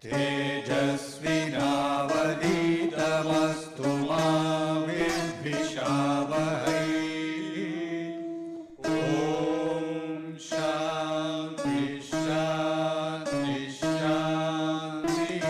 तेजस्विनावधीतमस्तु मा विद्विषावहै। ॐ शान्ति शान्ति शान्तिः।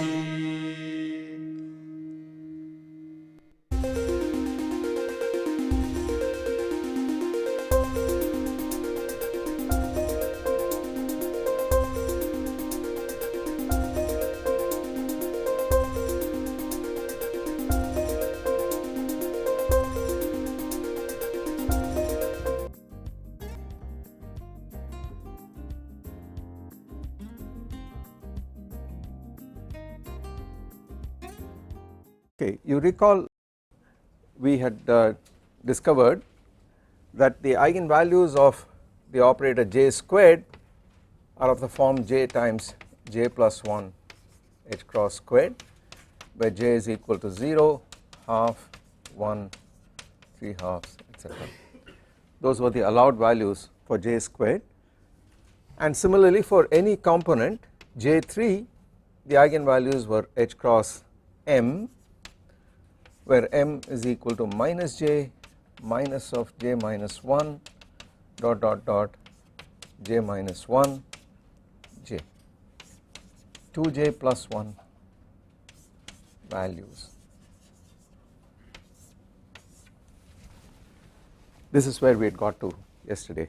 Okay, you recall we had discovered that the eigenvalues of the operator j squared are of the form j times j plus 1 h cross squared, where j is equal to 0, half, 1, 3 halves, etc. Those were the allowed values for j squared, and similarly for any component j3 the eigenvalues were h cross m, where m is equal to minus j minus of j minus 1 dot dot dot j minus 1 j, 2j plus 1 values. This is where we had got to yesterday.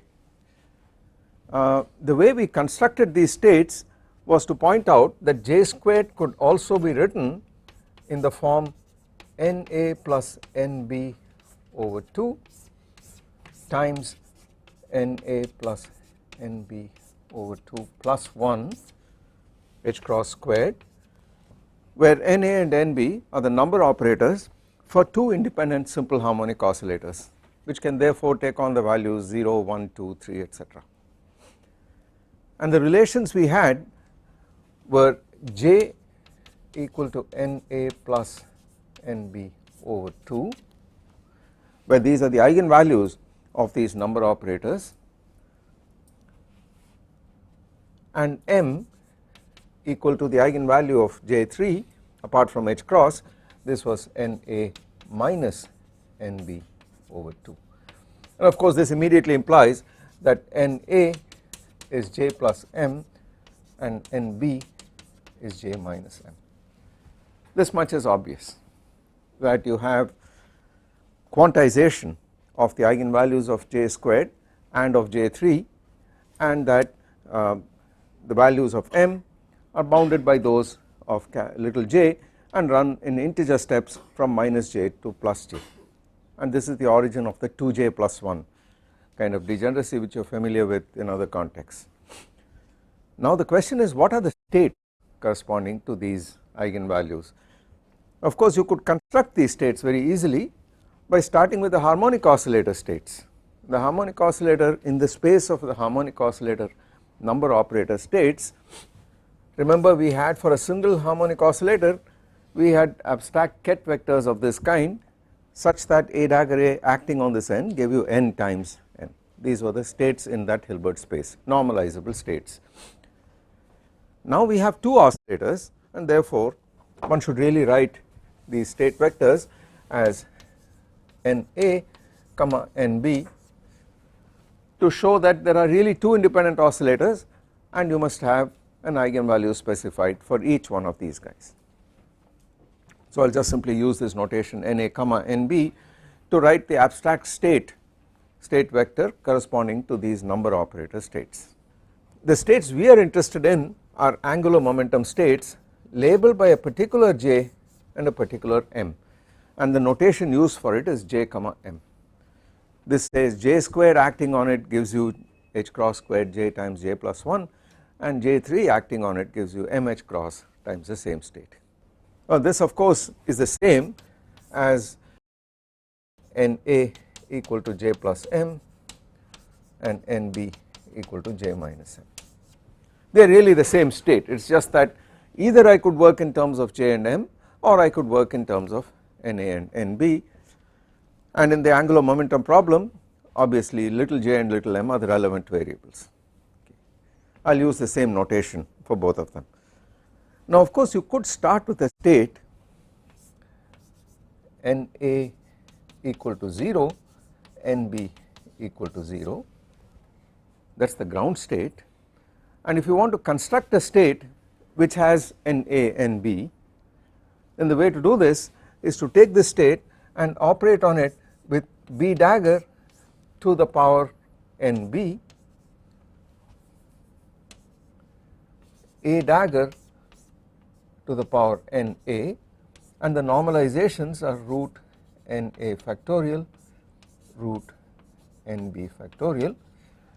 The way we constructed these states was to point out that j squared could also be written in the form Na plus Nb over 2 times Na plus Nb over 2 plus 1 h cross squared, where Na and Nb are the number operators for two independent simple harmonic oscillators, which can therefore take on the values 0, 1, 2, 3, etc. And the relations we had were j equal to Na plus Nb over 2, where these are the eigenvalues of these number operators, and m equal to the eigenvalue of j3 apart from h cross. This was Na minus Nb over 2, and of course this immediately implies that Na is j plus m and Nb is j minus m. This much is obvious, that you have quantization of the eigenvalues of j squared and of j3, and that the values of m are bounded by those of little j and run in integer steps from minus j to plus j, and this is the origin of the 2j plus 1 kind of degeneracy which you are familiar with in other contexts. Now the question is, what are the states corresponding to these eigenvalues? Of course you could construct these states very easily by starting with the harmonic oscillator states. The harmonic oscillator, in the space of the harmonic oscillator number operator states, remember we had for a single harmonic oscillator we had abstract ket vectors of this kind such that a dagger a acting on this n gave you n times n. These were the states in that Hilbert space, normalizable states. Now we have two oscillators, and therefore one should really write these state vectors as Na comma Nb to show that there are really two independent oscillators, and you must have an eigenvalue specified for each one of these guys. So I will just simply use this notation Na comma Nb to write the abstract state vector corresponding to these number operator states. The states we are interested in are angular momentum states labeled by a particular j and a particular m, and the notation used for it is j comma m. This says j squared acting on it gives you h cross squared j times j plus 1, and j3 acting on it gives you mh cross times the same state. Now this of course is the same as Na equal to j plus m and Nb equal to j minus m. They are really the same state, it is just that either I could work in terms of j and m, or I could work in terms of Na and Nb, and in the angular momentum problem obviously little j and little m are the relevant variables. I will use the same notation for both of them. Now of course you could start with a state NA equal to 0, NB equal to 0, that is the ground state, and if you want to construct a state which has NA and B, then the way to do this is to take this state and operate on it with B dagger to the power NB, A dagger to the power NA, and the normalizations are root NA factorial, root NB factorial,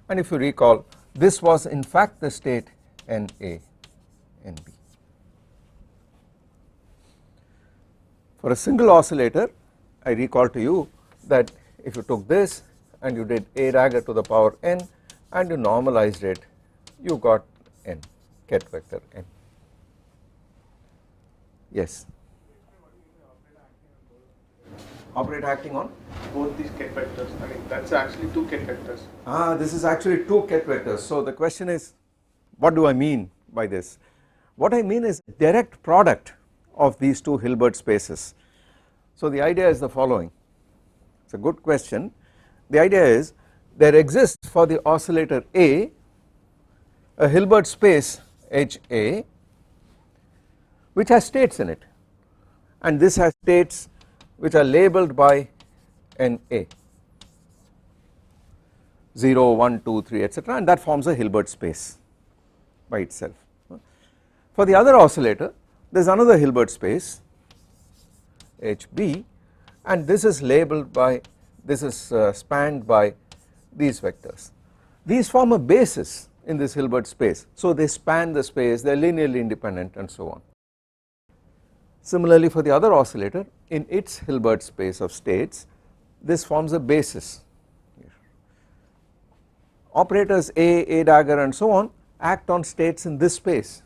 and if you recall this was in fact the state NA NB. For a single oscillator, I recall to you that if you took this and you did A dagger to the power n and you normalized it, you got n, ket vector n. Yes. Operator acting on Both these ket vectors. I mean, that's actually two ket vectors. This is actually two ket vectors. So the question is, what do I mean by this? What I mean is direct product of these two Hilbert spaces. So the idea is the following. It's a good question. The idea is there exists for the oscillator A Hilbert space HA which has states in it, and this has states which are labeled by NA 0, 1, 2, 3 etc., and that forms a Hilbert space by itself. For the other oscillator there is another Hilbert space HB, and this is labeled by, this is spanned by these vectors. These form a basis in this Hilbert space, so they span the space, they are linearly independent and so on. Similarly for the other oscillator, in its Hilbert space of states, this forms a basis here. Operators A dagger and so on act on states in this space,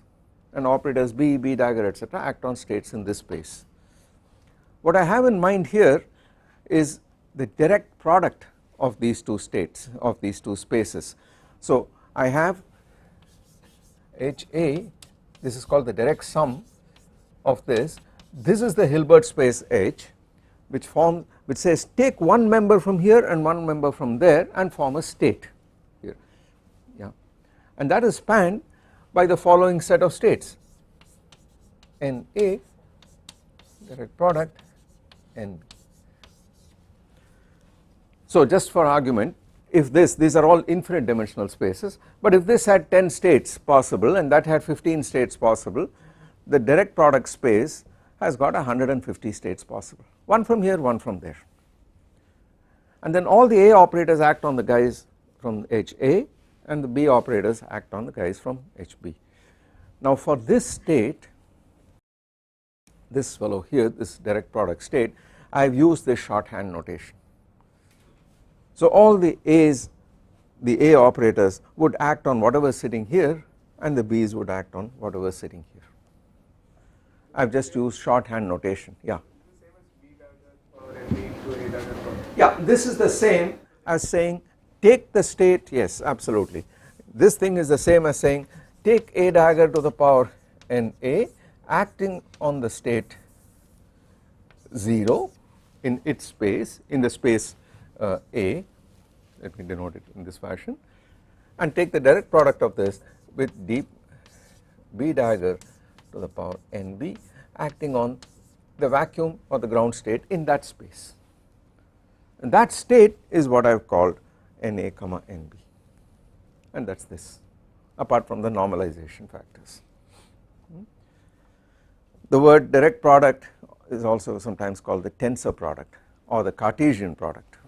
and operators B dagger etc. act on states in this space. What I have in mind here is the direct product of these two states, of these two spaces. So I have HA, this is called the direct sum of this. This is the Hilbert space H which says take one member from here and one member from there and form a state here, yeah, and that is spanned by the following set of states: NA direct product NB. So just for argument, if these are all infinite dimensional spaces, but if this had 10 states possible and that had 15 states possible, the direct product space has got 150 states possible, one from here, one from there, and then all the A operators act on the guys from HA and the B operators act on the guys from HB. Now for this state, this fellow here, this direct product state, I have used this shorthand notation. So all the A's, the A operators would act on whatever is sitting here and the B's would act on whatever is sitting here. I have just used shorthand notation, yeah. Yeah, this is the same as saying take the state, yes absolutely. This thing is the same as saying take A dagger to the power NA acting on the state 0 in its space, in the space A, let me denote it in this fashion, and take the direct product of this with deep B dagger to the power NB acting on the vacuum or the ground state in that space, and that state is what I have called NA comma NB, and that is this, apart from the normalization factors. The word direct product is also sometimes called the tensor product or the Cartesian product.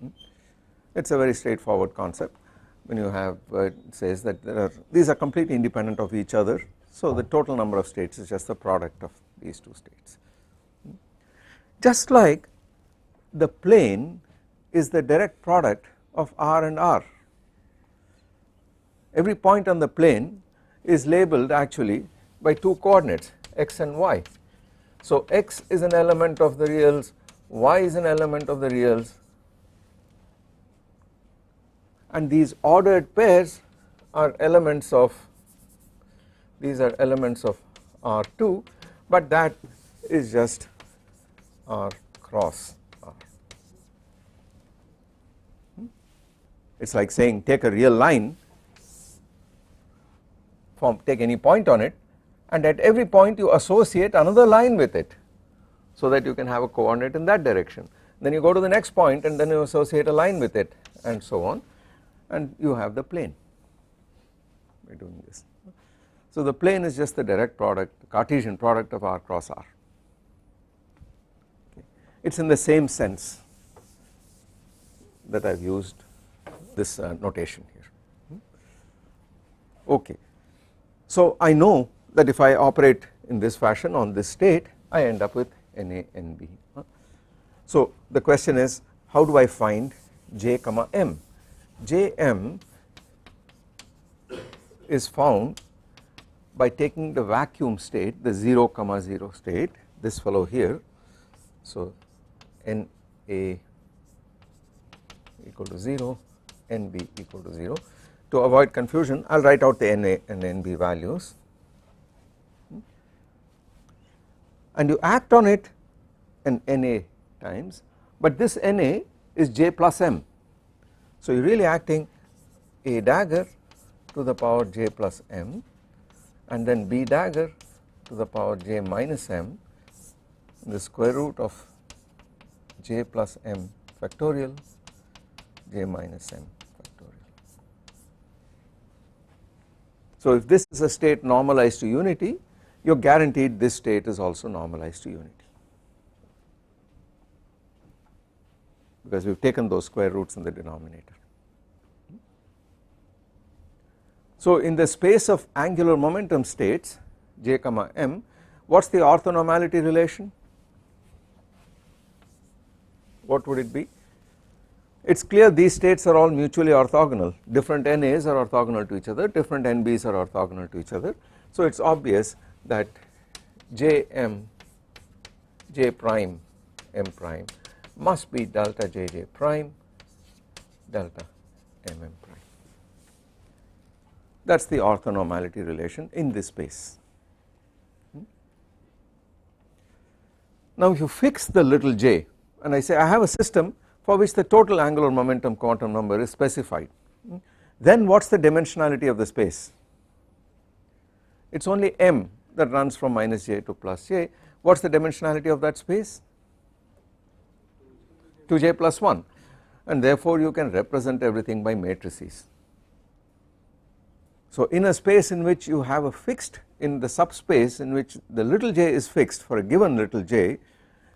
It is a very straightforward concept when you have it says that these are completely independent of each other, so the total number of states is just the product of these two states. Just like the plane is the direct product of R and R, every point on the plane is labeled actually by two coordinates x and y. So x is an element of the reals, y is an element of the reals, and these ordered pairs are elements of these are elements of R2, but that is just R cross R. It is like saying take a real line, take any point on it, and at every point you associate another line with it so that you can have a coordinate in that direction. Then you go to the next point and then you associate a line with it and so on, and you have the plane by doing this. So the plane is just the direct product, the Cartesian product of R cross R. Okay. It is in the same sense that I have used this notation here. Okay. So I know that if I operate in this fashion on this state, I end up with Na Nb. So the question is, how do I find J comma M? Jm is found by taking the vacuum state, the 0 comma 0 state, this fellow here. So Na equal to 0, Nb equal to 0. To avoid confusion, I will write out the Na and Nb values, and you act on it in Na times, but this Na is J plus M. So you are really acting A dagger to the power J plus M, and then B dagger to the power J minus M, the square root of J plus M factorial J minus M factorial. So if this is a state normalized to unity, you are guaranteed this state is also normalized to unity, because we have taken those square roots in the denominator. So in the space of angular momentum states J comma M, what is the orthonormality relation? What would it be? It is clear these states are all mutually orthogonal, different NAs are orthogonal to each other, different NBs are orthogonal to each other. So it is obvious that Jm J prime M prime must be delta Jj prime delta Mm prime. That is the orthonormality relation in this space. Now if you fix the little j, and I say I have a system for which the total angular momentum quantum number is specified, then what is the dimensionality of the space? It is only M that runs from minus j to plus j. What is the dimensionality of that space? 2j plus 1, and therefore you can represent everything by matrices. So in a space in which you have a fixed, in the subspace in which the little j is fixed for a given little j,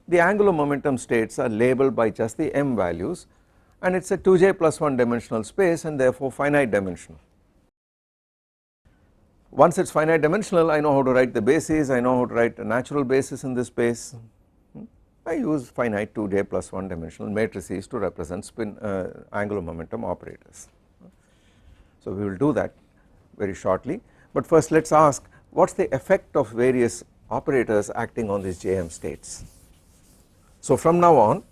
the angular momentum states are labeled by just the M values, and it is a 2j plus 1 dimensional space and therefore finite dimensional. Once it is finite dimensional, I know how to write the bases, I know how to write a natural basis in this space. I use finite 2j plus 1 dimensional matrices to represent angular momentum operators. So we will do that very shortly, but first let us ask what is the effect of various operators acting on these Jm states. So from now on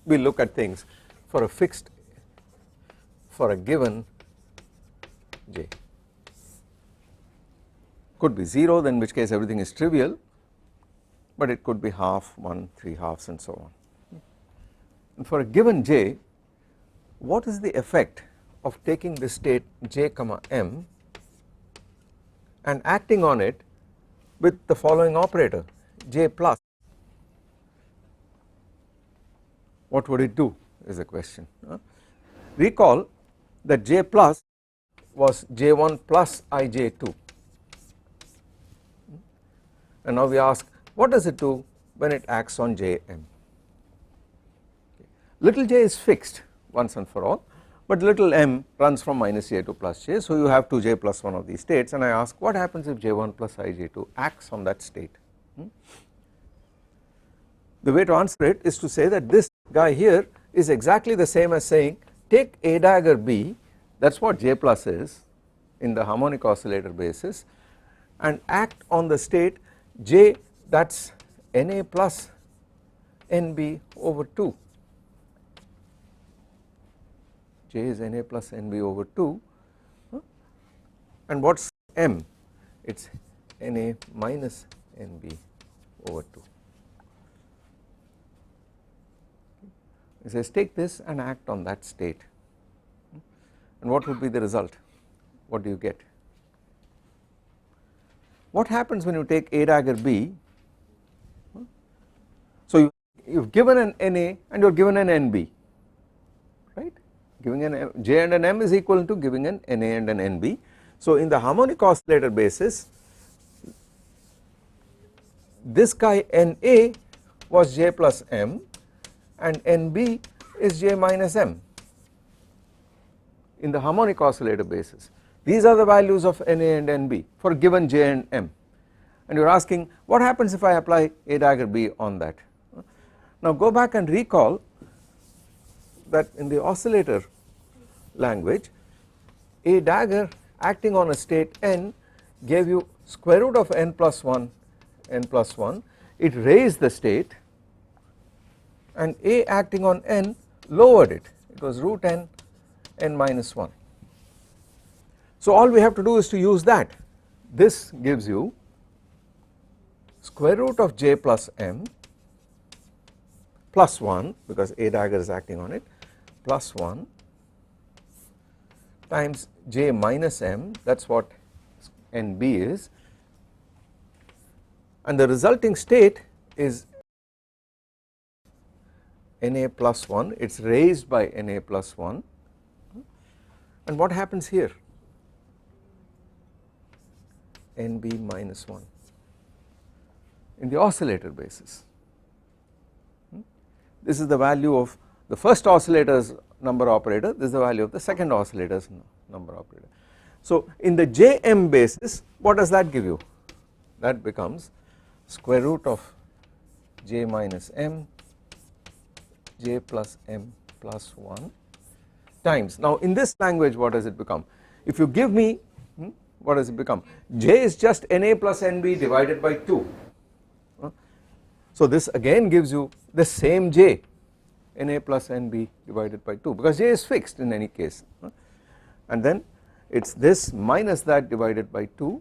we will look at things for a fixed, for a given J. Could be 0, then in which case everything is trivial, but it could be half, 1, 3 halves and so on. And for a given J, what is the effect of taking the state J comma M and acting on it with the following operator J plus? What would it do is the question. Recall that J plus was J1 plus Ij2, and now we ask what does it do when it acts on Jm. Little j is fixed once and for all, but little m runs from minus j to plus j, so you have 2j plus 1 of these states, and I ask what happens if J1 plus Ij2 acts on that state. The way to answer it is to say that this guy here is exactly the same as saying take A dagger B, that is what J plus is in the harmonic oscillator basis, and act on the state J, that is Na plus Nb over 2. J is Na plus Nb over 2, and what is M? it is Na minus Nb over 2. It says take this and act on that state, and what would be the result? What do you get? What happens when you take A dagger B? So you have given an Na and you are given an Nb, right? Giving an J and an M is equal to giving an Na and an Nb. So in the harmonic oscillator basis, this guy Na was J plus M and Nb is J minus M in the harmonic oscillator basis. These are the values of Na and Nb for given J and M, and you are asking what happens if I apply A dagger B on that. Now go back and recall that in the oscillator language, A dagger acting on a state n gave you square root of n plus 1, it raised the state, and A acting on n lowered it, it was root n minus 1. So all we have to do is to use that. This gives you square root of J plus M plus 1, because A dagger is acting on it, plus 1 times J minus M, that is what Nb is, and the resulting state is Na plus 1, it is raised by Na plus 1, and what happens here? Nb minus 1 in the oscillator basis. This is the value of the first oscillator's number operator, this is the value of the second oscillator's number operator. So in the Jm basis, what does that give you? That becomes square root of J minus M, J plus M plus 1 times. Now in this language what does it become? If you give me, what does it become? J is just Na plus Nb divided by 2. So this again gives you the same J, Na plus Nb divided by 2, because J is fixed in any case, and then it is this minus that divided by 2,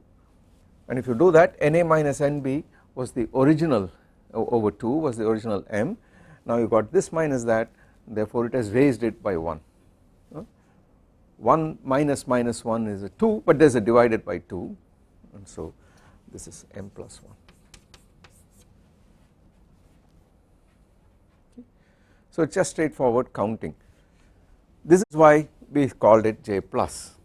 and if you do that, Na minus Nb was the original over 2 was the original M. Now you got this minus that, therefore it has raised it by 1. 1 minus minus 1 is a 2, but there is a divided by 2, and so this is M plus 1. Okay. So it is just straightforward counting. This is why we called it J plus,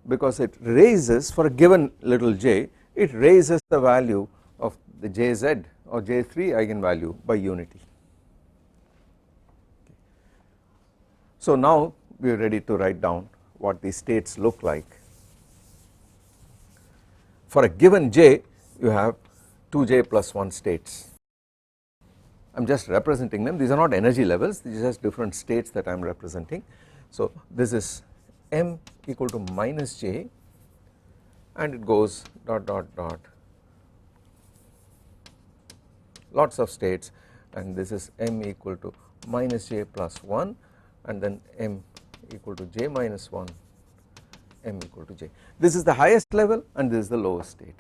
because it raises for a given little j, it raises the value of the Jz or J3 eigenvalue by unity. Okay. So now we are ready to write down what these states look like. For a given j, you have 2j plus 1 states. I am just representing them, these are not energy levels, these are just different states that I am representing. So this is M equal to minus j, and it goes dot dot dot, lots of states, and this is M equal to minus j plus 1, and then M equal to j minus 1, M equal to j. This is the highest level and this is the lowest state.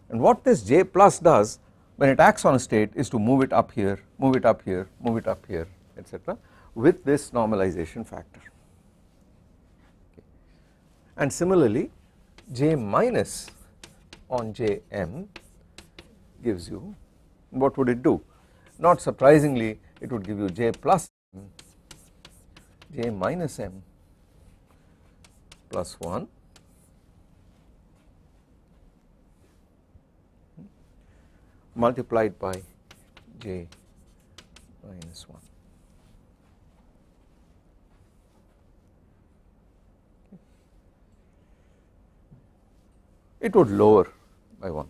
And what this j plus does when it acts on a state is to move it up here, move it up here, move it up here, etc., with this normalization factor. Okay. And similarly, j minus on Jm gives you, what would it do? Not surprisingly, it would give you j plus M, J minus M plus 1 multiplied by J minus 1. It would lower by 1.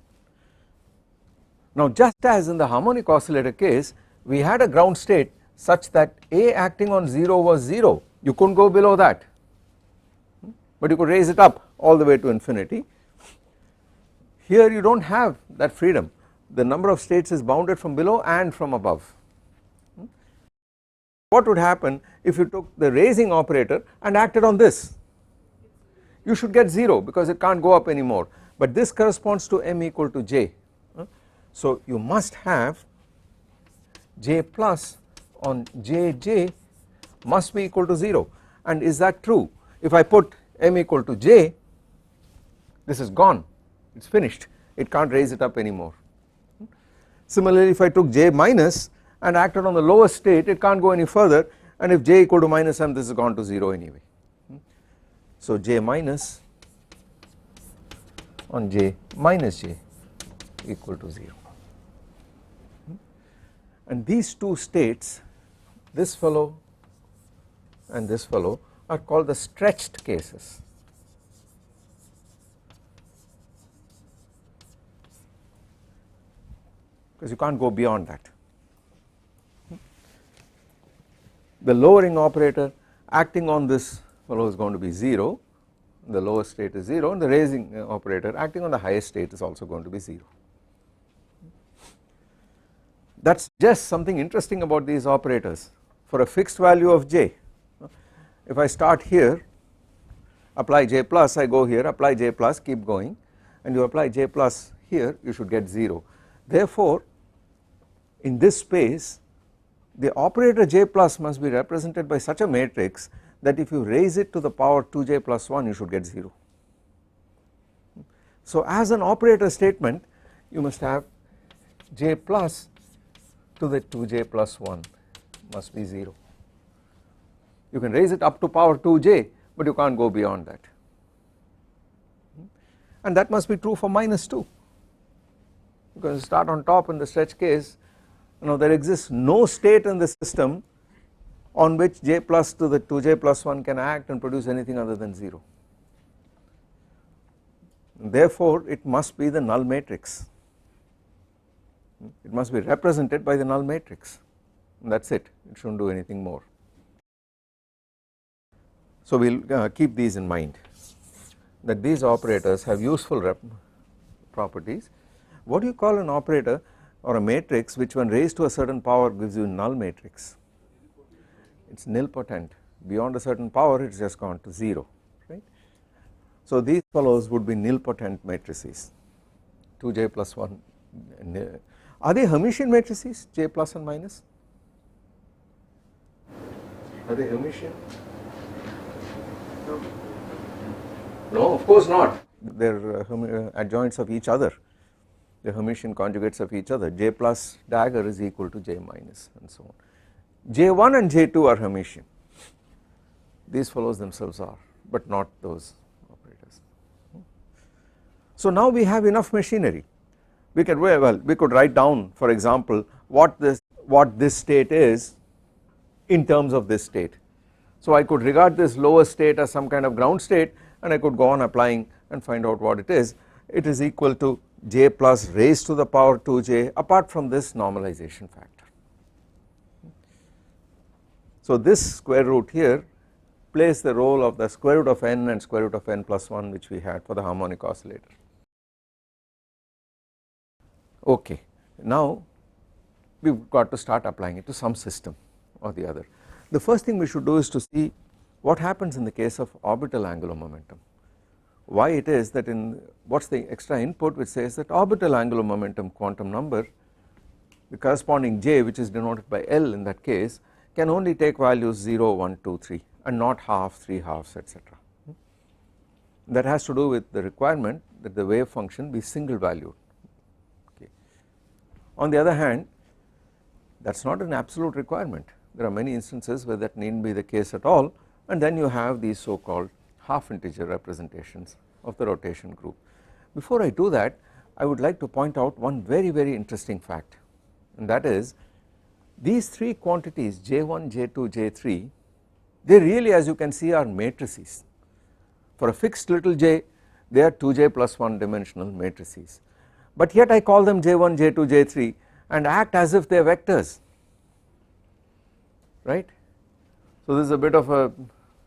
Now just as in the harmonic oscillator case, we had a ground state such that A acting on 0 was 0, you could not go below that, but you could raise it up all the way to infinity. Here you do not have that freedom, the number of states is bounded from below and from above. What would happen if you took the raising operator and acted on this? You should get 0 because it cannot go up anymore, but this corresponds to m equal to j. So you must have j plus on jj must be equal to 0, and is that true? If I put m equal to j, this is gone, it is finished, it can't raise it up anymore. Similarly, if I took j minus and acted on the lowest state, it can't go any further, and if j equal to minus m, this has gone to 0 anyway. So j minus on j minus j equal to 0, and these two states, this fellow and this fellow, are called the stretched cases. Because you can't go beyond that. The lowering operator acting on this fellow is going to be 0, the lowest state is 0, and the raising operator acting on the highest state is also going to be 0. That is just something interesting about these operators. For a fixed value of j, if I start here, apply j plus, I go here, apply j plus, keep going, and you apply j plus here, you should get 0. Therefore, in this space, the operator j plus must be represented by such a matrix that if you raise it to the power 2j plus 1, you should get 0. So as an operator statement, you must have j plus to the 2j plus 1 must be 0. You can raise it up to power 2j, but you can't go beyond that, and that must be true for minus 2, because you start on top in the stretch case. Now there exists no state in the system on which j plus to the 2j plus 1 can act and produce anything other than 0. Therefore it must be the null matrix, it must be represented by the null matrix, and that is it, it shouldn't do anything more. So we will keep these in mind, that these operators have useful properties. What do you call an operator or a matrix which when raised to a certain power gives you null matrix? It is nilpotent, beyond a certain power it has just gone to 0, right. So these fellows would be nilpotent matrices, 2j plus 1. Are they Hermitian matrices, j plus and minus? Are they Hermitian? No, of course not. They are adjoints of each other, the Hermitian conjugates of each other. J plus dagger is equal to j minus and so on. J1 and J2 are Hermitian, these fellows themselves are, but not those operators. So now we have enough machinery. We could write down, for example, what this state is in terms of this state. So I could regard this lower state as some kind of ground state, and I could go on applying and find out what it is. It is equal to j plus raised to the power 2j apart from this normalization factor. So this square root here plays the role of the square root of n and square root of n plus 1 which we had for the harmonic oscillator. Okay, now we have got to start applying it to some system or the other. The first thing we should do is to see what happens in the case of orbital angular momentum. Why it is that in what is the extra input which says that orbital angular momentum quantum number, the corresponding j which is denoted by L in that case, can only take values 0, 1, 2, 3 and not half, 3 halves, etc. That has to do with the requirement that the wave function be single valued. Okay. On the other hand, that is not an absolute requirement. There are many instances where that needn't be the case at all, and then you have these so called half integer representations of the rotation group. Before I do that, I would like to point out one very interesting fact, and that is these three quantities j1, j2, j3, they really, as you can see, are matrices. For a fixed little j, they are 2j plus 1 dimensional matrices, but yet I call them j1, j2, j3 and act as if they are vectors, right. So this is a bit of a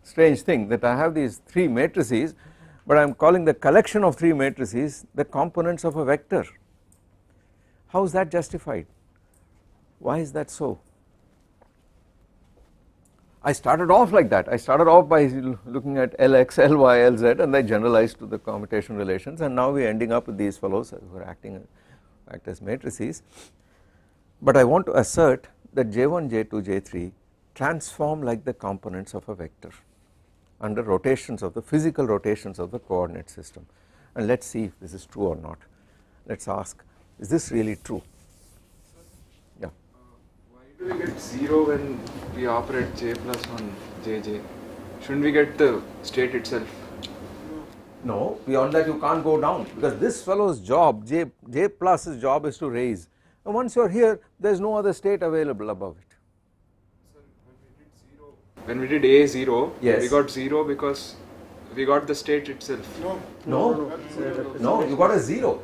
strange thing that I have these three matrices, but I am calling the collection of three matrices the components of a vector. How is that justified? Why is that so? I started off like that. I started off by looking at Lx, Ly, Lz and then generalized to the commutation relations, and now we are ending up with these fellows who are act as matrices. But I want to assert that J1, J2, J3 transform like the components of a vector under rotations of the physical rotations of the coordinate system, and let us see if this is true or not. Let us ask, is this really true? Yeah. Why do we get 0 when we operate J plus on Jj? Shouldn't we get the state itself? No, beyond that you can't go down, because this fellow's job, J plus's job is to raise, and once you are here there is no other state available above it. When we did A0, yes, we got 0 because we got the state itself. No, you got a 0.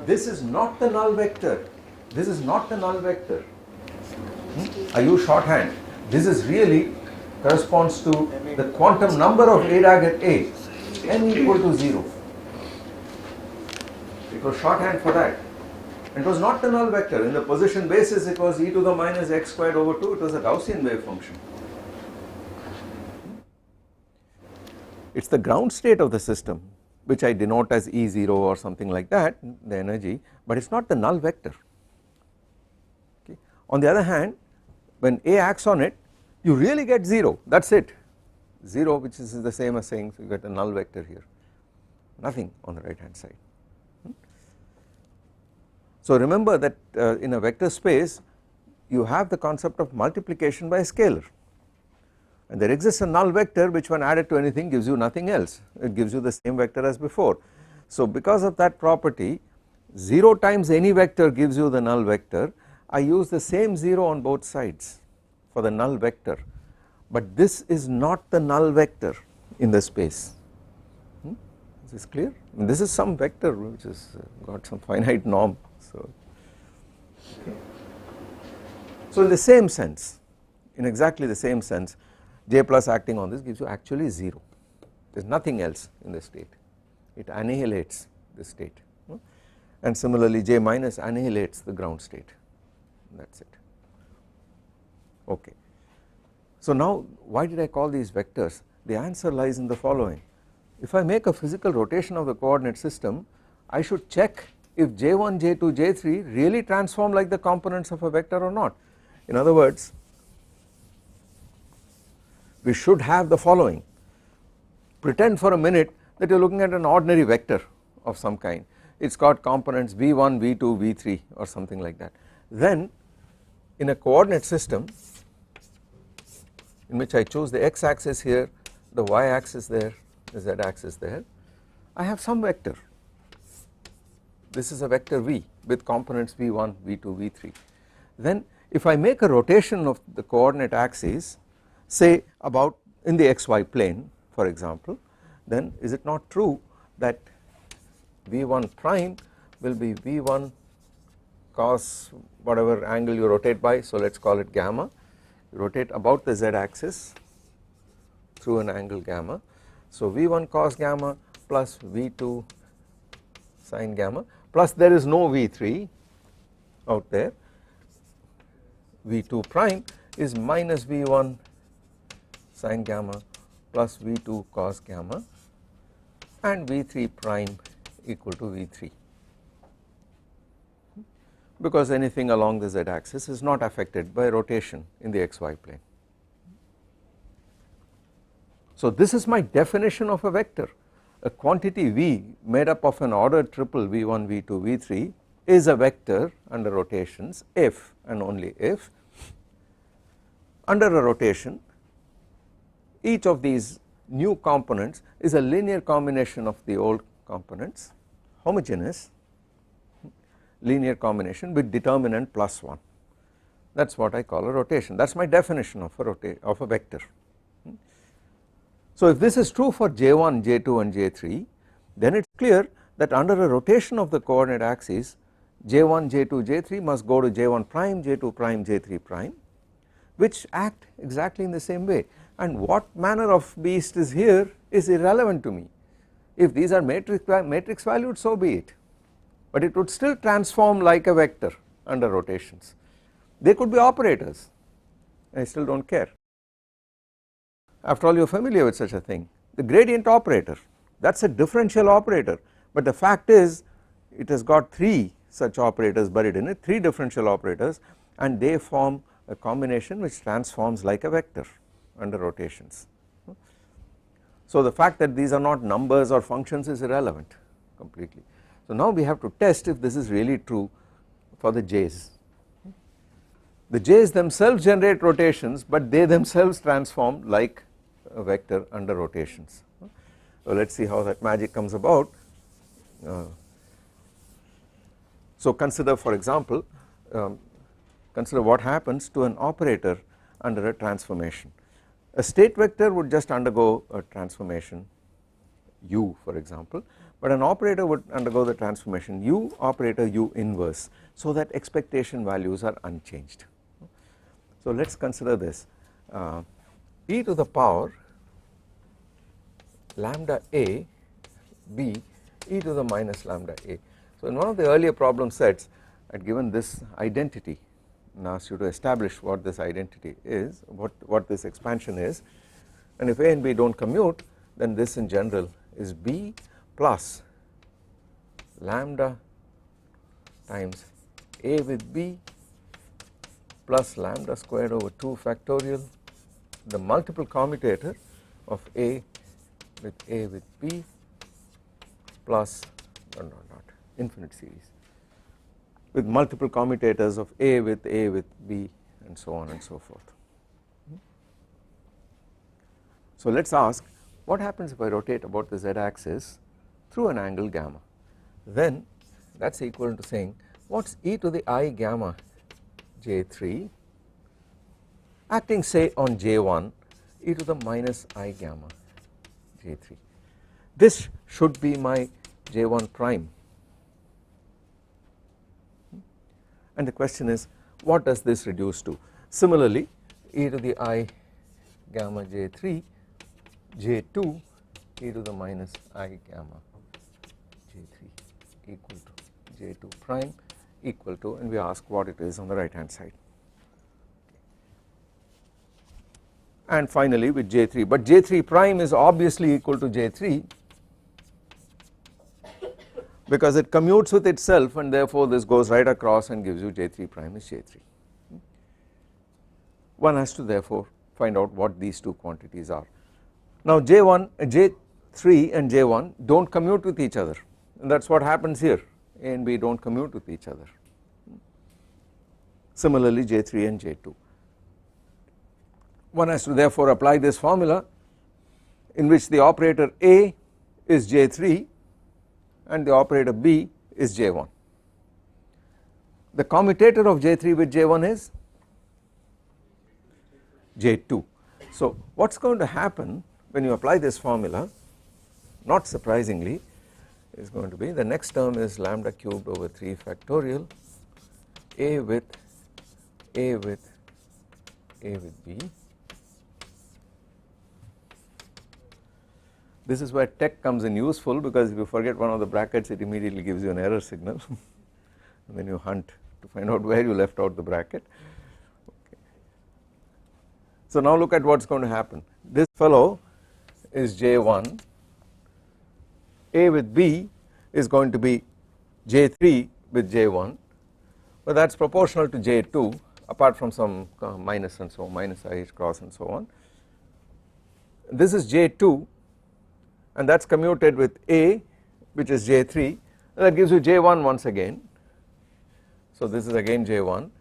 This is not the null vector. This is not the null vector. I use shorthand. This is really corresponds to the quantum number of A dag at A, n equal to 0. It was shorthand for that. It was not the null vector. In the position basis it was e to the minus x squared over 2. It was a Gaussian wave function. It is the ground state of the system which I denote as E0 or something like that, the energy, but it is not the null vector. Okay. On the other hand, when A acts on it, you really get 0, that is it, 0, which is the same as saying you get a null vector here, nothing on the right hand side. So remember that in a vector space you have the concept of multiplication by a scalar. And there exists a null vector which when added to anything gives you nothing else, it gives you the same vector as before. So because of that property, 0 times any vector gives you the null vector. I use the same 0 on both sides for the null vector, but this is not the null vector in the space. Is this clear? I mean, this is some vector which has got some finite norm. So in the same sense, in exactly the same sense, J plus acting on this gives you actually 0, there is nothing else in the state, it annihilates the state, and similarly J minus annihilates the ground state, that is it. Okay. So now why did I call these vectors? The answer lies in the following: if I make a physical rotation of the coordinate system, I should check if J1, J2, J3 really transform like the components of a vector or not. In other words, we should have the following: pretend for a minute that you are looking at an ordinary vector of some kind, it has got components v1, v2, v3 or something like that. Then in a coordinate system in which I choose the x axis here, the y axis there, the z axis there, I have some vector. This is a vector v with components v1, v2, v3. Then if I make a rotation of the coordinate axes, say about in the xy plane for example, then is it not true that v1 prime will be v1 cos whatever angle you rotate by, so let us call it gamma, you rotate about the z axis through an angle gamma, so v1 cos gamma plus v2 sin gamma, plus there is no v3 out there, v2 prime is minus v1 sin gamma plus v2 cos gamma, and v3 prime equal to v3, because anything along the z axis is not affected by rotation in the xy plane. So this is my definition of a vector. A quantity v made up of an ordered triple v1, v2, v3 is a vector under rotations if and only if under a rotation each of these new components is a linear combination of the old components, homogeneous linear combination with determinant plus 1. That is what I call a rotation, that is my definition of a vector. So if this is true for J1, J2 and J3, then it is clear that under a rotation of the coordinate axes J1, J2, J3 must go to J1 prime, J2 prime, J3 prime, which act exactly in the same way, and what manner of beast is here is irrelevant to me. If these are matrix valued, so be it, but it would still transform like a vector under rotations. They could be operators, I still do not care. After all, you are familiar with such a thing, the gradient operator, that is a differential operator, but the fact is it has got 3 such operators buried in it, 3 differential operators, and they form a combination which transforms like a vector under rotations. So the fact that these are not numbers or functions is irrelevant completely. So now we have to test if this is really true for the J's. The J's themselves generate rotations, but they themselves transform like a vector under rotations. So let us see how that magic comes about. So consider, for example, consider what happens to an operator under a transformation. A state vector would just undergo a transformation u, for example, but an operator would undergo the transformation u operator u inverse, so that expectation values are unchanged. So let us consider this, e to the power lambda a b e to the minus lambda a. So in one of the earlier problem sets I had given this identity and asked you to establish what this identity is, what this expansion is, and if a and b do not commute, then this in general is b plus lambda times a with b plus lambda squared over 2 factorial, the multiple commutator of a with b plus infinite series with multiple commutators of a with b and so on and so forth. So let us ask what happens if I rotate about the z axis through an angle gamma, then that is equal to saying what is e to the I gamma j3 acting say on j1 e to the minus I gamma j3. This should be my j1 prime, and the question is what does this reduce to? Similarly, e to the I gamma j3 j2 e to the minus I gamma j3 equal to j2 prime equal to, and we ask what it is on the right hand side. And finally with j3, but j3 prime is obviously equal to j3 because it commutes with itself, and therefore this goes right across and gives you j3 prime is j3. One has to therefore find out what these two quantities are. Now j1, j3 and j1 do not commute with each other, and that is what happens here, a and b do not commute with each other. Similarly j3 and j2. One has to therefore apply this formula in which the operator a is j3 and the operator b is j1. The commutator of j3 with j1 is j2. So what is going to happen when you apply this formula, not surprisingly, is going to be the next term is lambda cubed over 3 factorial a with b. This is where tech comes in useful, because if you forget one of the brackets it immediately gives you an error signal and then you hunt to find out where you left out the bracket. Okay. So now look at what is going to happen. This fellow is j1, a with b is going to be j3 with j1, but that is proportional to j2 apart from some minus and so on, minus I h cross and so on. This is j2 and that is commuted with a, which is j3, and that gives you j1 once again. So this is again j1,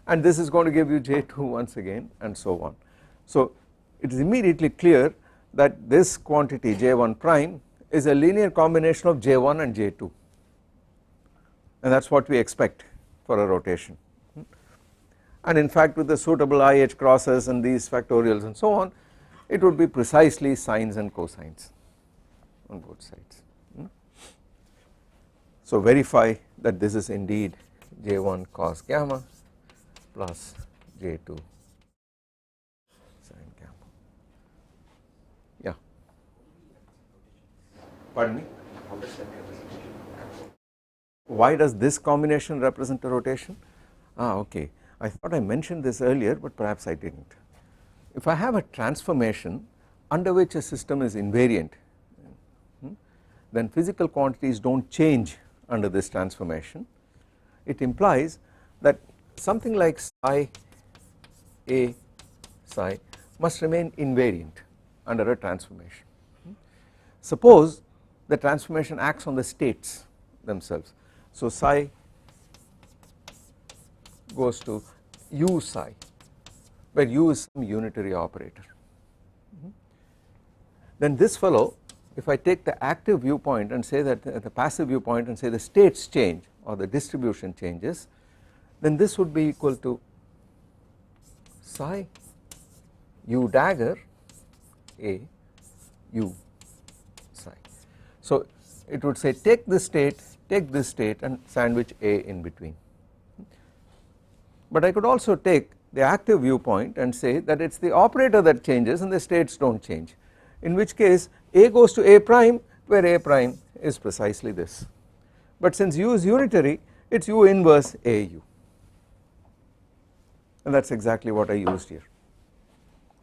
and this is going to give you j2 once again, and so on. So it is immediately clear that this quantity j1 prime is a linear combination of j1 and j2, and that is what we expect for a rotation. And in fact with the suitable I h crosses and these factorials and so on, it would be precisely sines and cosines on both sides. So verify that this is indeed j1 cos gamma plus j2 sin gamma. Yeah. Pardon me? Why does this combination represent a rotation? Okay. I thought I mentioned this earlier, but perhaps I did not. If I have a transformation under which a system is invariant, then physical quantities do not change under this transformation. It implies that something like psi A psi must remain invariant under a transformation. Suppose the transformation acts on the states themselves, so psi goes to u psi, where u is some unitary operator. Then this fellow, if I take the active viewpoint and say that the passive viewpoint and say the states change or the distribution changes, then this would be equal to psi u dagger A u psi. So it would say take this state and sandwich A in between. But I could also take the active viewpoint and say that it is the operator that changes and the states do not change, in which case A goes to A prime, where A prime is precisely this. But since u is unitary, it is u inverse AU, and that is exactly what I used here.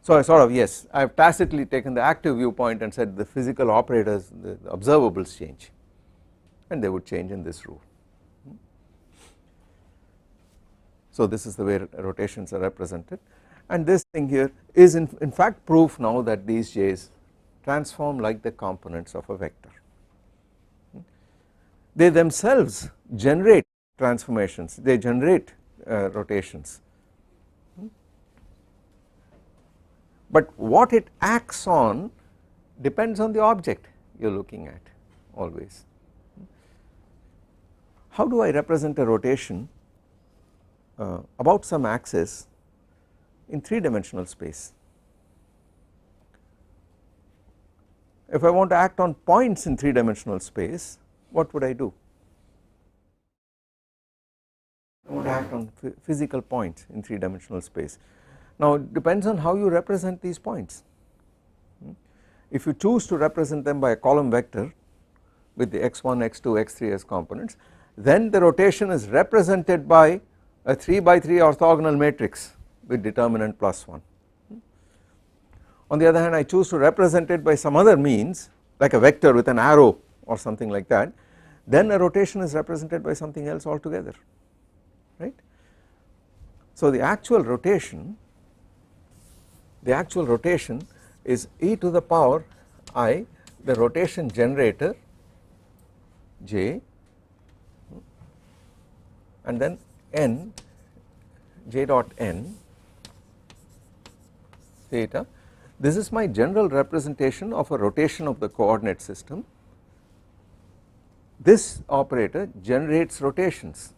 So I sort of, yes, I have tacitly taken the active viewpoint and said the physical operators, the observables change, and they would change in this rule. So this is the way rotations are represented, and this thing here is in fact proof now that these J's transform like the components of a vector. They themselves generate transformations, they generate rotations, but what it acts on depends on the object you are looking at always. How do I represent a rotation about some axis in 3-dimensional space? If I want to act on points in 3-dimensional space, what would I do? I want to act on physical points in 3-dimensional space. Now it depends on how you represent these points. If you choose to represent them by a column vector with the x1, x2, x3 as components, then the rotation is represented by a 3×3 orthogonal matrix with determinant +1. On the other hand, I choose to represent it by some other means like a vector with an arrow or something like that, then a rotation is represented by something else altogether, right. So the actual rotation is e to the power I, the rotation generator j, and then n, j dot n theta. This is my general representation of a rotation of the coordinate system. This operator generates rotations,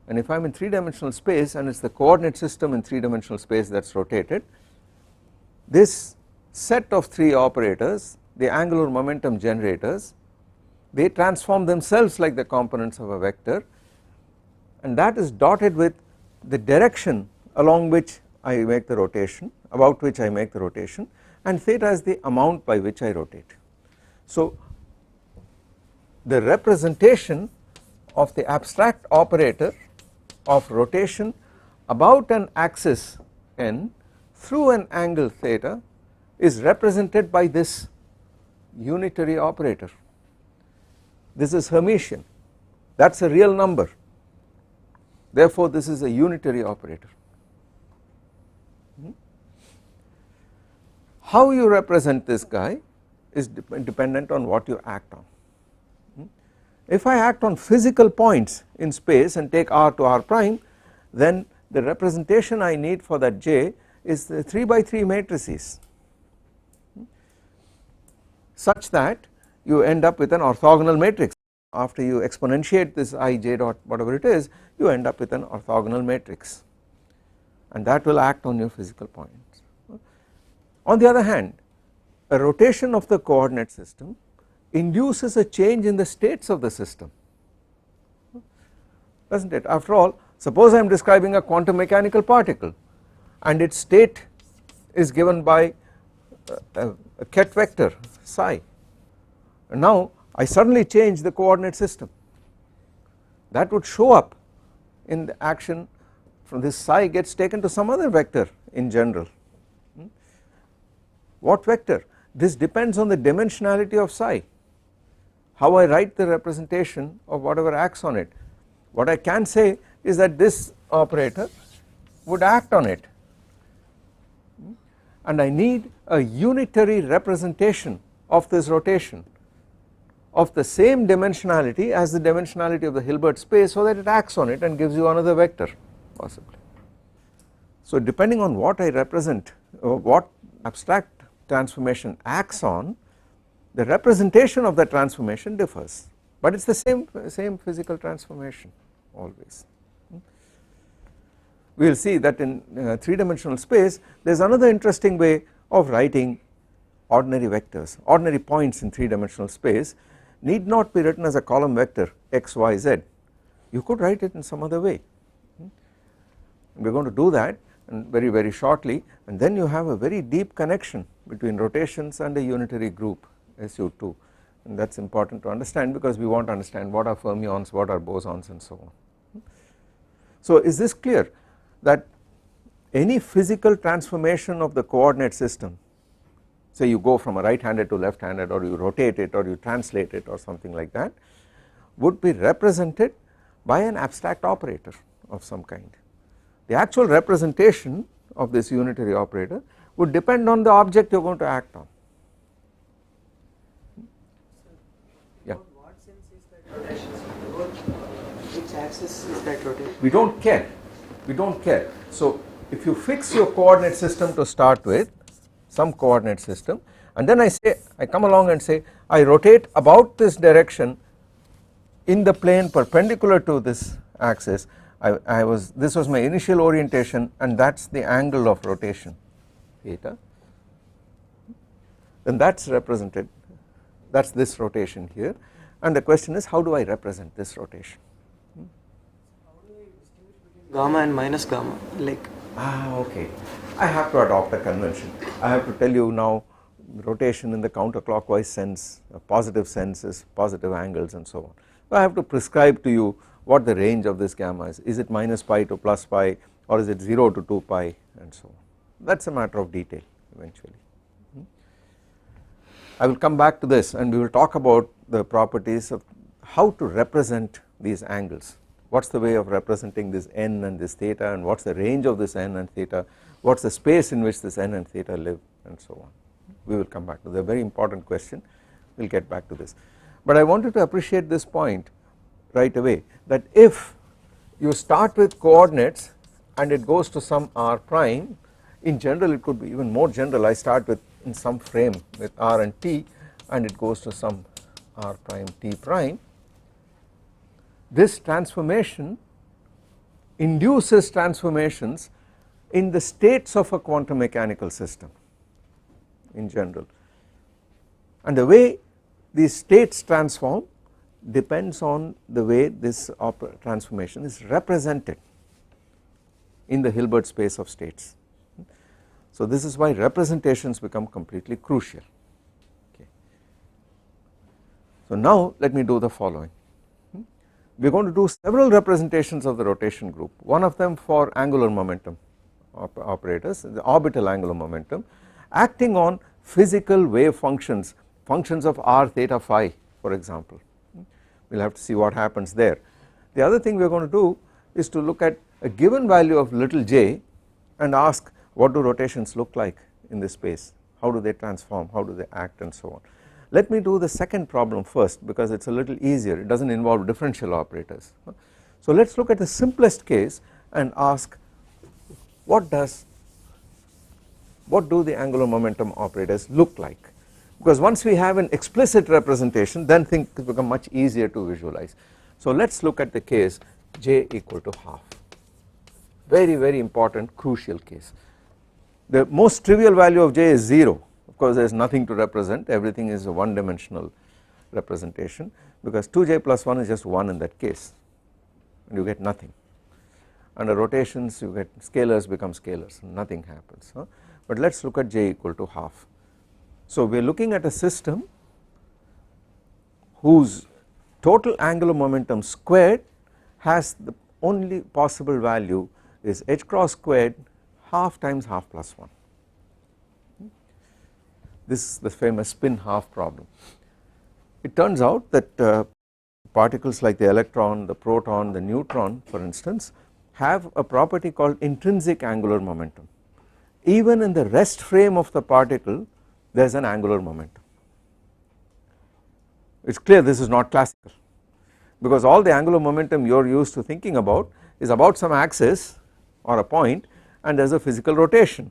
and if I am in 3-dimensional space and it is the coordinate system in 3-dimensional space that is rotated, this set of 3 operators, the angular momentum generators, they transform themselves like the components of a vector, and that is dotted with the direction along which I make the rotation, about which I make the rotation, and theta is the amount by which I rotate. So the representation of the abstract operator of rotation about an axis n through an angle theta is represented by this unitary operator. This is Hermitian, that is a real number, therefore this is a unitary operator. How you represent this guy is dependent on what you act on. If I act on physical points in space and take r to r prime, then the representation I need for that j is the 3×3 matrices, such that you end up with an orthogonal matrix. After you exponentiate this I j dot whatever it is, you end up with an orthogonal matrix, and that will act on your physical points. On the other hand, a rotation of the coordinate system induces a change in the states of the system, does not it? After all, suppose I am describing a quantum mechanical particle and its state is given by a ket vector psi, and now I suddenly change the coordinate system, that would show up in the action from this psi gets taken to some other vector in general. What vector? This depends on the dimensionality of psi, how I write the representation of whatever acts on it. What I can say is that this operator would act on it, and I need a unitary representation of this rotation of the same dimensionality as the dimensionality of the Hilbert space, so that it acts on it and gives you another vector possibly. So depending on what I represent, what abstract transformation acts on, the representation of that transformation differs, but it is the same physical transformation always. We will see that in 3-dimensional space there is another interesting way of writing ordinary vectors. Ordinary points in 3-dimensional space need not be written as a column vector x, y, z. You could write it in some other way. We are going to do that and very shortly, and then you have a very deep connection between rotations and a unitary group SU2, and that is important to understand because we want to understand what are fermions, what are bosons, and so on. So is this clear that any physical transformation of the coordinate system, say you go from a right handed to left handed, or you rotate it, or you translate it, or something like that, would be represented by an abstract operator of some kind. The actual representation of this unitary operator would depend on the object you are going to act on. Yeah. What sense is that rotation? Which axis is that rotation? We don't care. We don't care. So if you fix your coordinate system to start with, some coordinate system, and then I come along and say I rotate about this direction in the plane perpendicular to this axis, this was my initial orientation, and that is the angle of rotation theta, then that is represented, that is this rotation here, and the question is how do I represent this rotation? How do I distinguish between gamma and minus gamma? Like, okay, I have to adopt a convention. I have to tell you now rotation in the counterclockwise sense, a positive sense is positive angles and so on. So I have to prescribe to you what the range of this gamma is. Is it minus pi to plus pi, or is it 0 to 2 pi, and so on. That is a matter of detail eventually. I will come back to this and we will talk about the properties of how to represent these angles. What is the way of representing this n and this theta, and what is the range of this n and theta, what is the space in which this n and theta live, and so on. We will come back to the very important question, we will get back to this. But I wanted to appreciate this point right away, that if you start with coordinates and it goes to some r prime, in general it could be even more general, I start with in some frame with r and t and it goes to some r prime t prime, this transformation induces transformations in the states of a quantum mechanical system in general, and the way these states transform depends on the way this transformation is represented in the Hilbert space of states. So this is why representations become completely crucial. Okay. So now let me do the following. We are going to do several representations of the rotation group, one of them for angular momentum operators, the orbital angular momentum, acting on physical wave functions, functions of r theta phi, for example. We will have to see what happens there. The other thing we are going to do is to look at a given value of little j and ask what do rotations look like in this space, how do they transform, how do they act, and so on. Let me do the second problem first because it is a little easier, it does not involve differential operators. So let us look at the simplest case and ask what do the angular momentum operators look like, because once we have an explicit representation then things become much easier to visualize. So let us look at the case j equal to half, very important crucial case. The most trivial value of j is 0, of course there is nothing to represent, everything is a one dimensional representation, because 2j plus 1 is just 1 in that case and you get nothing. Under rotations you get scalars become scalars, nothing happens. But let us look at j equal to half. So we are looking at a system whose total angular momentum squared has the only possible value is h cross squared half times half plus 1. This is the famous spin half problem. It turns out that particles like the electron, the proton, the neutron for instance have a property called intrinsic angular momentum. Even in the rest frame of the particle there is an angular momentum. It is clear this is not classical, because all the angular momentum you are used to thinking about is about some axis or a point and there is a physical rotation,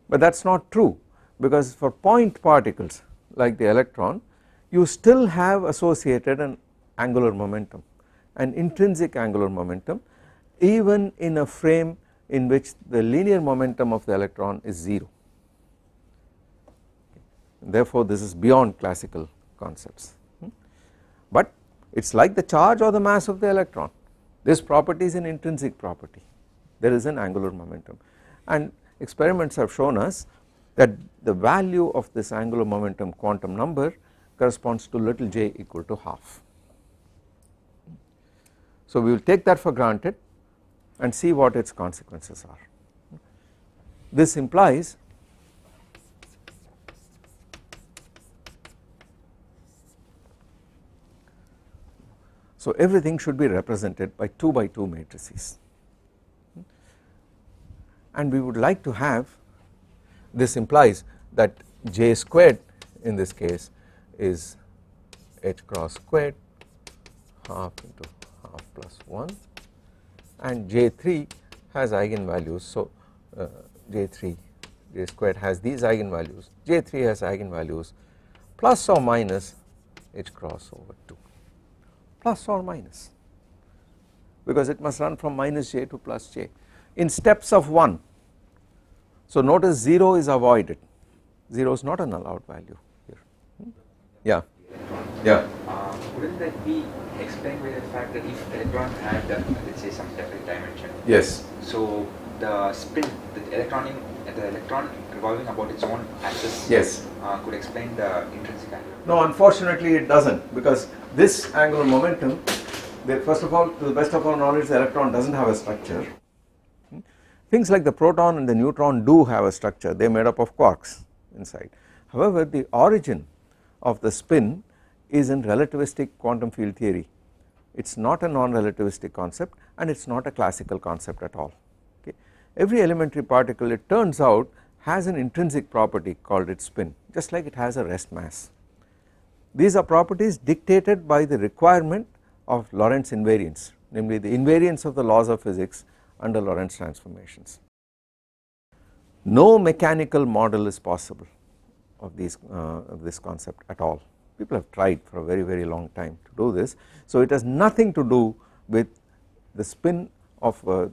but that is not true, because for point particles like the electron you still have associated an angular momentum, an intrinsic angular momentum, even in a frame in which the linear momentum of the electron is 0. Therefore this is beyond classical concepts, but it is like the charge or the mass of the electron. This property is an intrinsic property, there is an angular momentum, and experiments have shown us that the value of this angular momentum quantum number corresponds to little j equal to half. So we will take that for granted and see what its consequences are. This implies so everything should be represented by 2 by 2 matrices, and we would like to have, this implies that j squared in this case is h cross squared half into half plus 1, and j3 has eigenvalues. So j3 j squared has these eigenvalues, j3 has eigenvalues plus or minus h cross over 2, plus or minus, because it must run from minus j to plus j in steps of 1. So notice 0 is avoided, 0 is not an allowed value here. Yeah, yeah. Wouldn't that be explained by the fact that if electron had let's say some definite dimension, Yes. so the spin, the electron revolving about its own axis, Yes. Could explain the intrinsic angular. No, unfortunately it does not, because this angular momentum, first of all, to the best of our knowledge, the electron does not have a structure. Things like the proton and the neutron do have a structure, they are made up of quarks inside. However, the origin of the spin is in relativistic quantum field theory. It is not a non-relativistic concept and it is not a classical concept at all. Okay. Every elementary particle, it turns out, has an intrinsic property called its spin, just like it has a rest mass. These are properties dictated by the requirement of Lorentz invariance, namely the invariance of the laws of physics under Lorentz transformations. No mechanical model is possible of this concept at all. People have tried for a very, very long time to do this. So it has nothing to do with the spin of a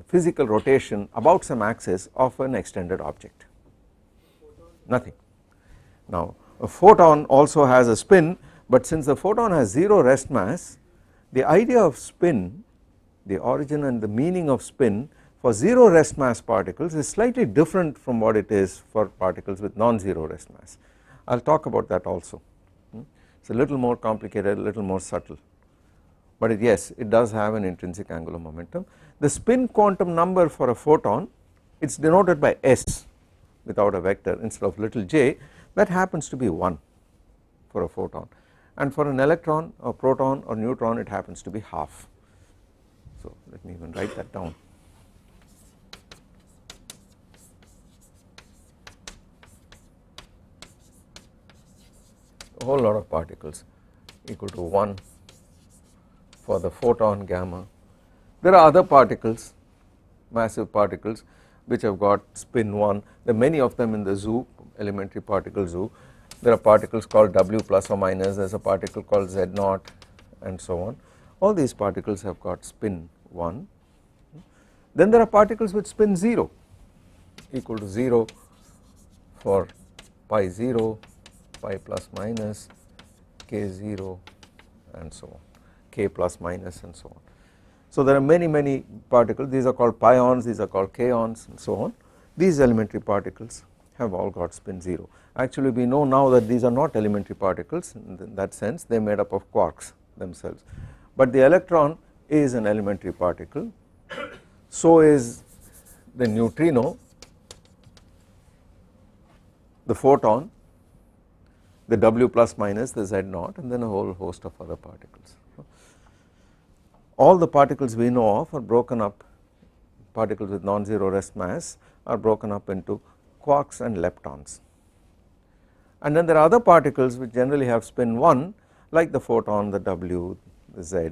physical rotation about some axis of an extended object, nothing. Now a photon also has a spin, but since the photon has 0 rest mass, the idea of spin, the origin and the meaning of spin for 0 rest mass particles is slightly different from what it is for particles with non-zero rest mass. I will talk about that also. It is a little more complicated, a little more subtle, but yes, it does have an intrinsic angular momentum. The spin quantum number for a photon, it is denoted by s without a vector instead of little j, that happens to be 1 for a photon, and for an electron or proton or neutron it happens to be half. So let me even write that down. A whole lot of particles equal to 1 for the photon gamma. There are other particles, massive particles, which have got spin 1. There are many of them in the zoo, elementary particle zoo. There are particles called W plus or minus, there is a particle called Z naught and so on. All these particles have got spin 1. Then there are particles with spin 0 equal to 0 for pi 0, pi plus minus, k 0 and so on, k plus minus and so on. So there are many particles, these are called pions, these are called kaons and so on. These elementary particles have all got spin 0. Actually we know now that these are not elementary particles in that sense, they are made up of quarks themselves, but the electron is an elementary particle, so is the neutrino, the photon, the W plus minus, the Z naught, and then a whole host of other particles. All the particles we know of are broken up, particles with non-zero rest mass are broken up into quarks and leptons. And then there are other particles which generally have spin 1, like the photon, the W, the Z,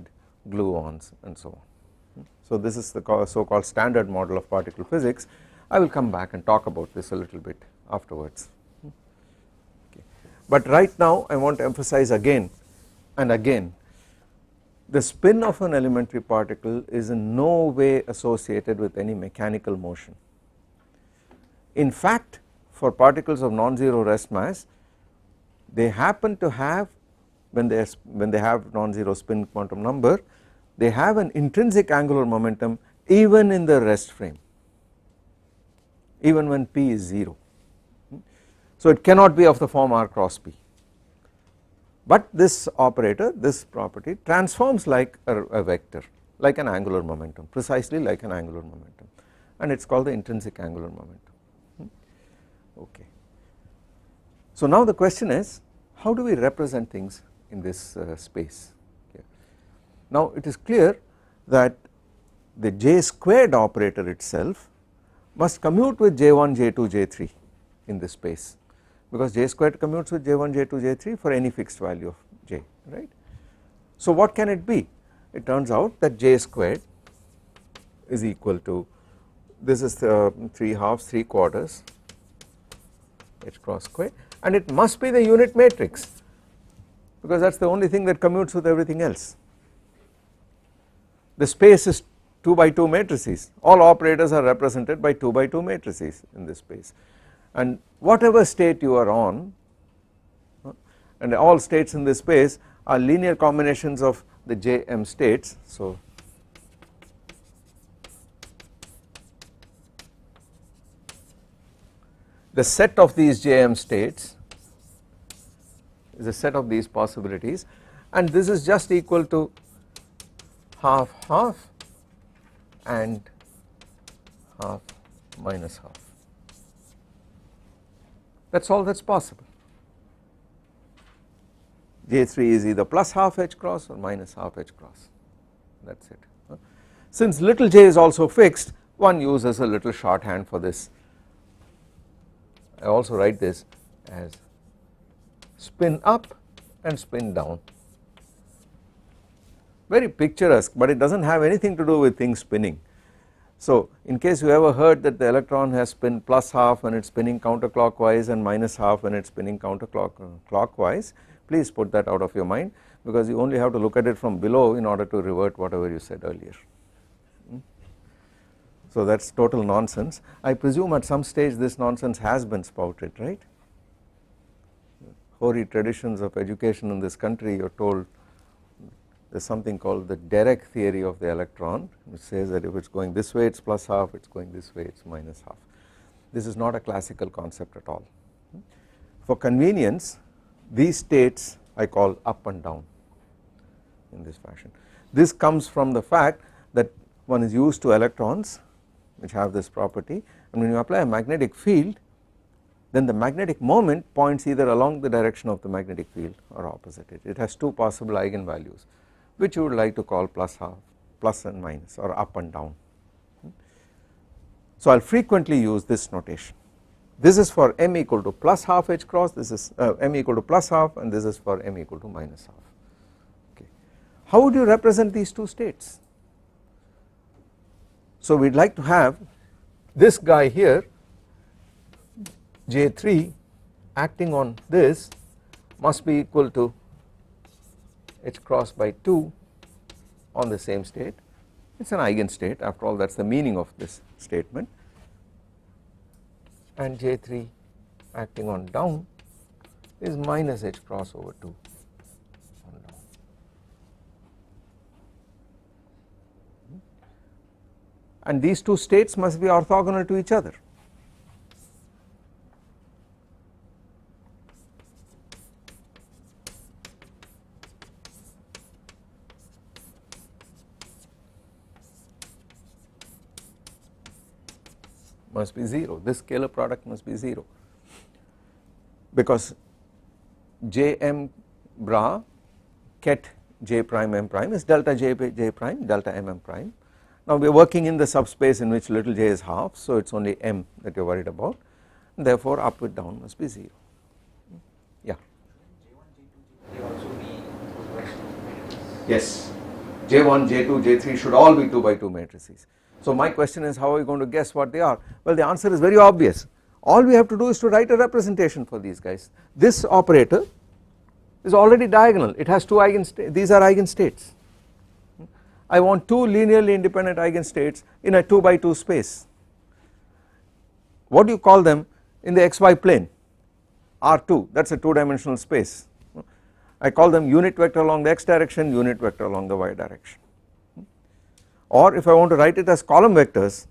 gluons, and so on. So this is the so called standard model of particle physics. I will come back and talk about this a little bit afterwards. Okay. But right now I want to emphasize again and again, the spin of an elementary particle is in no way associated with any mechanical motion. In fact, for particles of non-zero rest mass, they happen to have, when they have non-zero spin quantum number, they have an intrinsic angular momentum even in the rest frame, even when p is 0. So it cannot be of the form r cross p, but this operator, this property transforms like a vector, like an angular momentum, precisely like an angular momentum, and it is called the intrinsic angular momentum. Okay. So now the question is, how do we represent things in this space? Okay. Now it is clear that the J squared operator itself must commute with J1, J2, J3 in this space, because J squared commutes with J1, J2, J3 for any fixed value of J, right. So what can it be? It turns out that J squared is equal to, this is 3 halves, 3 quarters H cross square, and it must be the unit matrix, because that is the only thing that commutes with everything else. The space is 2 by 2 matrices, all operators are represented by 2 by 2 matrices in this space, and whatever state you are on, and all states in this space are linear combinations of the Jm states. So the set of these Jm states is a set of these possibilities, and this is just equal to half half and half minus half. That is all that is possible. J3 is either plus half H cross or minus half H cross, that is it. Since little j is also fixed, one uses a little shorthand for this. I also write this as spin up and spin down. Very picturesque, but it does not have anything to do with things spinning. So in case you ever heard that the electron has spin plus half when it is spinning counterclockwise and minus half when it is spinning counterclockwise, please put that out of your mind, because you only have to look at it from below in order to revert whatever you said earlier. So that is total nonsense. I presume at some stage this nonsense has been spouted, right? Hoary traditions of education in this country, you are told there is something called the Dirac theory of the electron, which says that if it is going this way it is plus half, it is going this way it is minus half. This is not a classical concept at all. For convenience, these states I call up and down in this fashion. This comes from the fact that one is used to electrons which have this property, and when you apply a magnetic field, then the magnetic moment points either along the direction of the magnetic field or opposite it. It has two possible eigenvalues which you would like to call plus half, plus and minus, or up and down. So I will frequently use this notation. This is for m equal to plus half H cross, this is m equal to plus half, and this is for m equal to minus half. Okay. How would you represent these two states? So we would like to have this guy here, J3 acting on this must be equal to H cross by 2 on the same state. It is an eigenstate, after all that is the meaning of this statement, and J3 acting on down is minus H cross over 2 on down. And these two states must be orthogonal to each other. Must be 0, this scalar product must be 0. because Jm bra ket J prime M prime is delta J prime delta MM prime. Now we are working in the subspace in which little j is half, so it is only M that you are worried about, therefore up with down must be 0. Yeah. They also be Yes, J1, J2, J3 should all be 2 by 2 matrices. So my question is, how are you going to guess what they are? Well, the answer is very obvious. All we have to do is to write a representation for these guys. This operator is already diagonal, it has two eigenstates, these are eigenstates. I want two linearly independent eigenstates in a 2 by 2 space. What do you call them in the xy plane? R2, that is a 2 dimensional space. I call them unit vector along the x direction, unit vector along the y direction. Or if I want to write it as column vectors,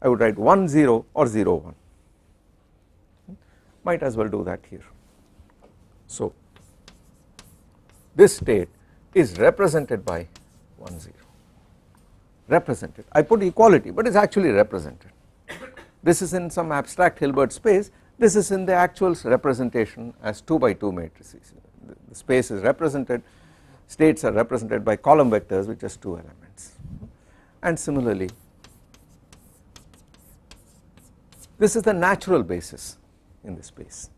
I would write 1 0 or 0 1. Might as well do that here. So this state is represented by 1 0, represented. I put equality, but it is actually represented. This is in some abstract Hilbert space, this is in the actual representation as 2 by 2 matrices. The space is represented, states are represented by column vectors with just 2 elements. And similarly, this is the natural basis in this space.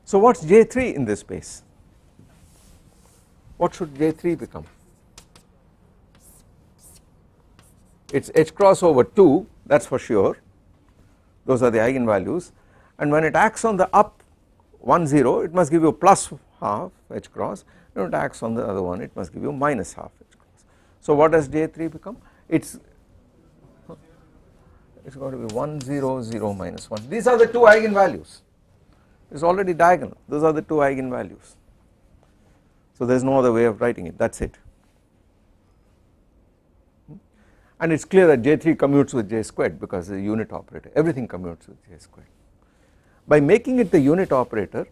So what is J3 in this space? What should J3 become? It is H cross over 2, that is for sure, those are the eigenvalues, and when it acts on the up 1 0 it must give you plus half H cross, when it acts on the other one it must give you minus half H cross. So what does J3 become? It's going to be 1 0 0 minus 1. These are the two eigenvalues. It is already diagonal, those are the two eigenvalues. So there is no other way of writing it, that is it. And it is clear that J3 commutes with J squared because it is a unit operator, everything commutes with J squared. By making it the unit operator,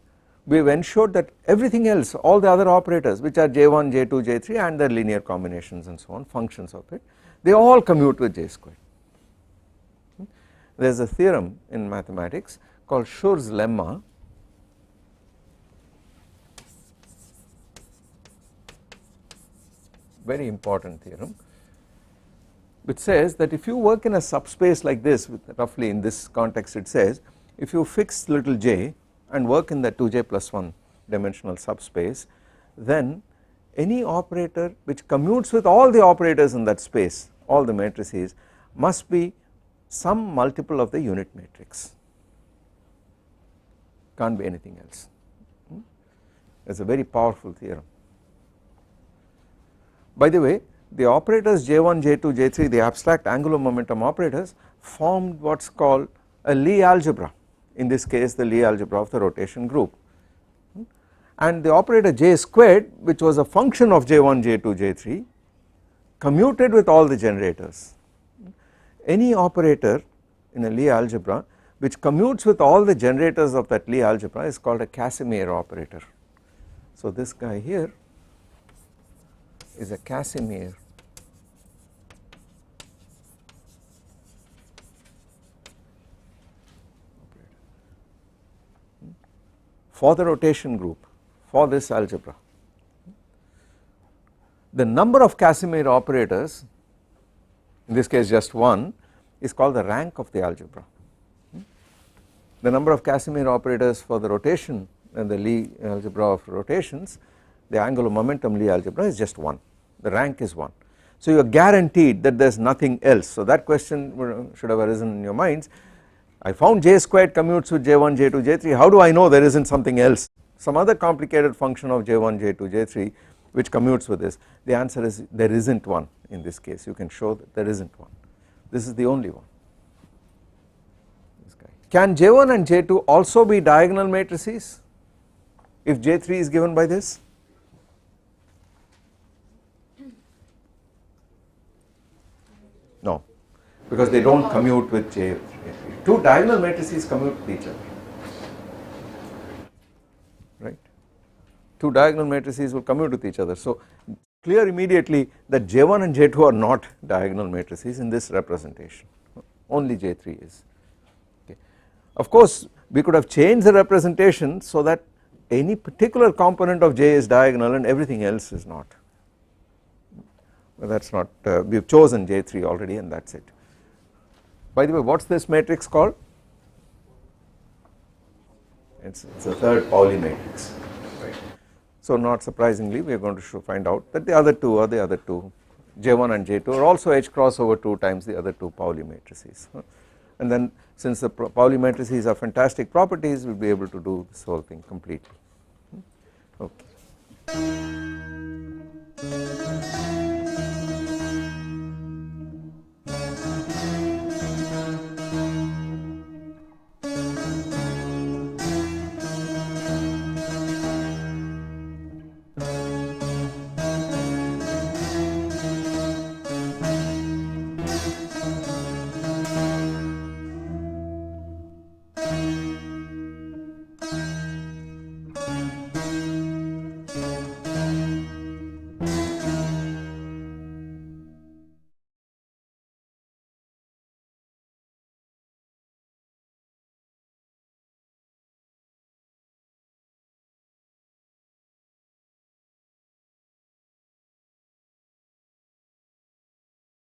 we have ensured that everything else, all the other operators which are J1, J2, J3 and their linear combinations and so on, functions of it, they all commute with J squared. There is a theorem in mathematics called Schur's lemma, very important theorem, which says that if you work in a subspace like this, with roughly in this context it says, if you fix little j and work in the 2j plus 1 dimensional subspace, then any operator which commutes with all the operators in that space, all the matrices, must be some multiple of the unit matrix, can't be anything else. It is a very powerful theorem. By the way, the operators J1, J2, J3, the abstract angular momentum operators, formed what is called a Lie algebra, in this case the Lie algebra of the rotation group, and the operator J squared, which was a function of J1, J2, J3, commuted with all the generators. Any operator in a Lie algebra which commutes with all the generators of that Lie algebra is called a Casimir operator. So this guy here is a Casimir operator for the rotation group for this algebra. The number of Casimir operators, in this case just one, is called the rank of the algebra. The number of Casimir operators for the rotation and the Lie algebra of rotations, the angular momentum Lie algebra, is just 1, the rank is 1. So you are guaranteed that there is nothing else. So that question should have arisen in your minds. I found J squared commutes with J1, J2, J3, how do I know there isn't something else, some other complicated function of J1, J2, J3 which commutes with this? The answer is there isn't one in this case, you can show that there isn't one, this is the only one. This guy. Can J1 and J2 also be diagonal matrices if J3 is given by this? No, because they do not commute with J3. Two diagonal matrices commute with each other, right? Two diagonal matrices will commute with each other. So clear immediately that J1 and J2 are not diagonal matrices in this representation, only J3 is. Okay. Of course we could have changed the representation so that any particular component of J is diagonal and everything else is not, but that is not, we have chosen J3 already and that is it. By the way, what is this matrix called? It is a third Pauli matrix, right. So not surprisingly we are going to find out that the other two are the other two, J1 and J2 are also H cross over 2 times the other two Pauli matrices, and then since the Pauli matrices are fantastic properties we will be able to do this whole thing completely. Okay.